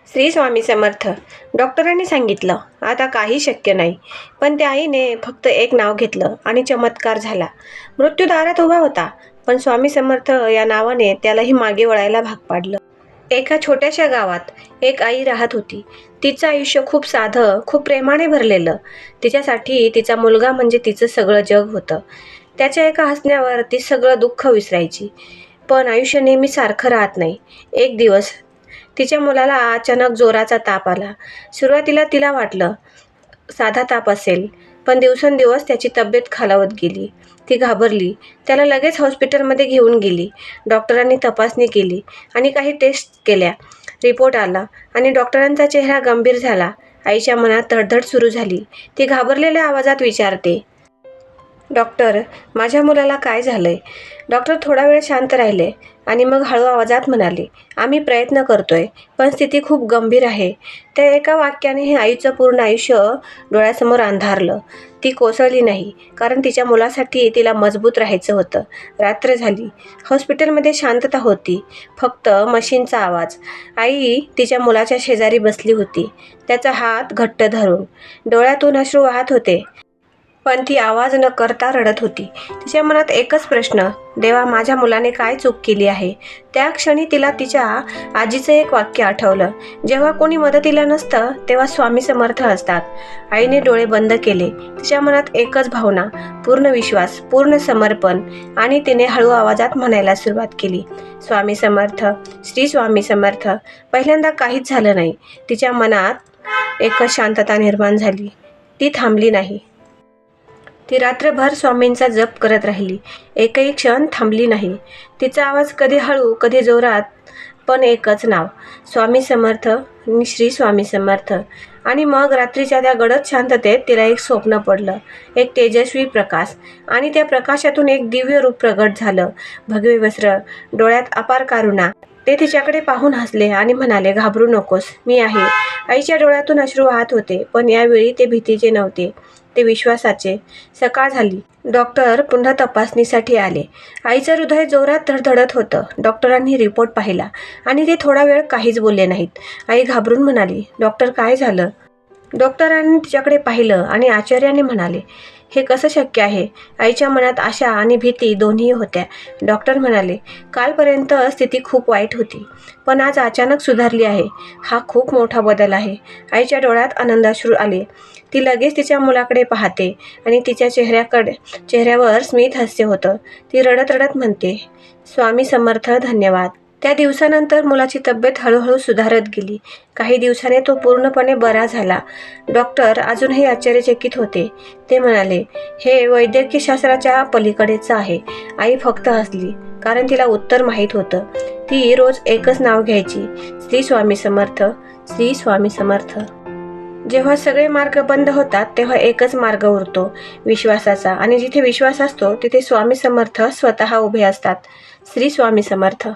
श्री स्वामी समर्थ. डॉक्टरांनी सांगितलं आता काही शक्य नाही, पण त्या आईने फक्त एक नाव घेतलं आणि चमत्कार झाला. मृत्यू दारात उभा होता, पण स्वामी समर्थ या नावाने त्यालाही मागे वळायला भाग पाडलं. एका छोट्याशा गावात एक आई राहत होती. तिचं आयुष्य खूप साधं, खूप प्रेमाने भरलेलं. तिच्यासाठी तिचा मुलगा म्हणजे तिचं सगळं जग होतं. त्याच्या एका हसण्यावर ती सगळं दुःख विसरायची. पण आयुष्य नेहमी सारखं राहत नाही. एक दिवस तिच्या मुलाला अचानक जोराचा ताप आला. सुरुवातीला तिला वाटलं साधा ताप असेल, पण दिवसेंदिवस त्याची तब्येत खालावत गेली. ती घाबरली. त्याला लगेच हॉस्पिटलमध्ये घेऊन गेली. डॉक्टरांनी तपासणी केली आणि काही टेस्ट केल्या. रिपोर्ट आला आणि डॉक्टरांचा चेहरा गंभीर झाला. आईच्या मनात धडधड सुरू झाली. ती घाबरलेल्या आवाजात विचारते, डॉक्टर, माझ्या मुलाला काय झालंय? डॉक्टर थोडा वेळ शांत राहिले आणि मग हळू आवाजात म्हणाले, आम्ही प्रयत्न करतोय, पण स्थिती खूप गंभीर आहे. त्या एका वाक्याने हे आईचं पूर्ण आयुष्य डोळ्यासमोर अंधारलं. ती कोसळली नाही, कारण तिच्या मुलासाठी तिला मजबूत राहायचं होतं. रात्र झाली. हॉस्पिटलमध्ये शांतता होती, फक्त मशीनचा आवाज. आई तिच्या मुलाच्या शेजारी बसली होती, त्याचा हात घट्ट धरून. डोळ्यातून अश्रू वाहत होते, पण ती आवाज न करता रडत होती. तिच्या मनात एकच प्रश्न, देवा, माझ्या मुलाने काय चूक केली आहे? त्या क्षणी तिला तिच्या आजीचं एक वाक्य आठवलं, जेव्हा कोणी मदतीला नसतं तेव्हा स्वामी समर्थ असतात. आईने डोळे बंद केले. तिच्या मनात एकच भावना, पूर्ण विश्वास, पूर्ण समर्पण. आणि तिने हळू आवाजात म्हणायला सुरुवात केली, स्वामी समर्थ, श्री स्वामी समर्थ. पहिल्यांदा काहीच झालं नाही. तिच्या मनात एकच शांतता निर्माण झाली. ती थांबली नाही. ती रात्रभर स्वामींचा जप करत राहिली. एकही क्षण थांबली नाही. तिचा आवाज कधी हळू, कधी जोरात, पण एकच नाव, स्वामी समर्थ, श्री स्वामी समर्थ. आणि मग रात्रीच्या त्या गडद शांततेत तिला एक स्वप्न पडलं, एक तेजस्वी प्रकाश. आणि त्या प्रकाशातून एक दिव्य रूप प्रगट झालं. भगवे वस्त्र, डोळ्यात अपार करुणा. ते तिच्याकडे पाहून हसले आणि म्हणाले, घाबरू नकोस, मी आहे. आईच्या डोळ्यातून अश्रू वाहत होते, पण यावेळी ते भीतीचे नव्हते, ते विश्वासाचे. सकाळ झाली. डॉक्टर पुन्हा तपासणीसाठी आले. आईचं हृदय जोरात धडधडत होतं. डॉक्टरांनी रिपोर्ट पाहिला आणि ते थोडा वेळ काहीच बोलले नाहीत. आई घाबरून म्हणाली, डॉक्टर, काय झालं? डॉक्टरांनी तिच्याकडे पाहिलं आणि आश्चर्याने म्हणाले, हे कसं शक्य आहे? आईच्या मनात आशा आणि भीती दोन्ही होत्या. डॉक्टर म्हणाले, कालपर्यंत स्थिती खूप वाईट होती, पण आज अचानक सुधारली आहे. हा खूप मोठा बदल आहे. आईच्या डोळ्यात आनंदाश्रू आले. ती लगेच तिच्या मुलाकडे पाहते आणि तिच्या चेहऱ्यावर स्मित हास्य होतं. ती रडत रडत म्हणते, स्वामी समर्थ, धन्यवाद. त्या दिवसानंतर मुलाची तब्येत हळूहळू सुधारत गेली. काही दिवसाने तो पूर्णपणे बरा झाला. डॉक्टर अजूनही आश्चर्यचकित होते. ते म्हणाले, हे वैद्यकीय शास्त्राच्या पलीकडेच आहे. आई फक्त हसली, कारण तिला उत्तर माहीत होतं. ती रोज एकच नाव घ्यायची, श्री स्वामी समर्थ, श्री स्वामी समर्थ. जेव्हा सगळे मार्ग बंद होतात तेव्हा एकच मार्ग उरतो, विश्वासाचा. आणि जिथे विश्वास असतो तिथे स्वामी समर्थ स्वतः उभे असतात. श्री स्वामी समर्थ.